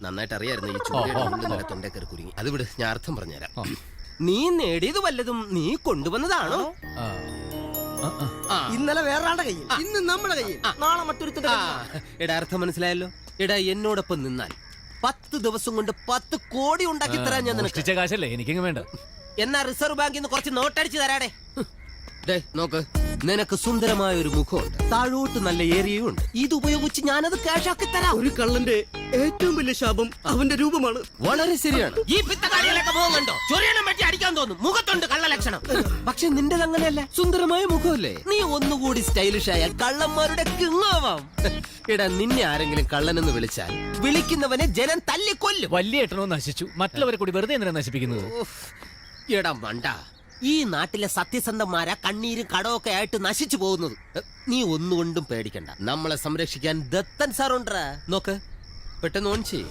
നന്നായിട്ട് അറിയായിരുന്നു ഈ ചൂട് തൊണ്ടേക്കറി കുരുങ്ങി. അത് വിട്, ഞാൻ അർത്ഥം പറഞ്ഞുതരാം. നീ നേടിയത് വല്ലതും നീ കൊണ്ടുവന്നതാണോ? ഇന്നലെ വേറെ കയ്യിൽ, ഇന്ന് നമ്മുടെ കയ്യിൽ, നാളെ മറ്റൊരുത്തിന്റെ. എടാ, അർത്ഥം മനസ്സിലായല്ലോ. എടാ, എന്നോടൊപ്പം നിന്നാൽ 10 ദിവസം കൊണ്ട് 10 കോടി ഉണ്ടാക്കി തരാൻ ഞാൻ നിനക്ക്. കാശല്ലേ എനിക്കെങ്കിലും വേണ്ട. എന്നാ റിസർവ് ബാങ്കിൽ നിന്ന് കുറച്ച് നോട്ടടിച്ച് തരാടേ. നോക്ക്, നിനക്ക് സുന്ദരമായ ഒരു മുഖമുണ്ട്, താഴോട്ട് നല്ല ഏരിയയും ഉണ്ട്. ഇത് ഉപയോഗിച്ച് ഞാനത് ക്യാഷ് ആക്കി തരാം. ഒരു കള്ളന്റെ ഏറ്റവും വലിയ ശാപം അവന്റെ രൂപമാണ്. വളരെ ശരിയാണ്. ഈ പിത്തക്കാരികളൊക്കെ മുഖം കണ്ടോ? ചൊറിയണം പറ്റി അടിക്കാൻ തോന്നും. മുഖത്തുണ്ട് കള്ള ലക്ഷണം. പക്ഷെ നിന്റെ അങ്ങനെയല്ല, സുന്ദരമായ മുഖമല്ലേ. നീ ഒന്നുകൂടി സ്റ്റൈലിഷ് ആയാൽ കള്ളന്മാരുടെ കിങ്ങാവാം. എടാ, നിന്നെ ആരെങ്കിലും കള്ളനെന്ന് വിളിച്ചാൽ വിളിക്കുന്നവനെ ജനം തല്ലിക്കൊല്ലും. വലിയ ഏട്ടനോ നശിച്ചു, മറ്റുള്ളവരെ കൂടി വെറുതെ എന്തിനാ നശിപ്പിക്കുന്നത്? എടാ മണ്ട, ഈ നാട്ടിലെ സത്യസന്ധന്മാരാ കണ്ണീരും കടമൊക്കെ ആയിട്ട് നശിച്ചു പോകുന്നത്. നീ ഒന്നുകൊണ്ടും പേടിക്കണ്ട, നമ്മളെ സംരക്ഷിക്കാൻ ദത്തൻ സാറുണ്ടാ. നോക്ക്, പെട്ടെന്ന് ഓൺ ചെയ്യും.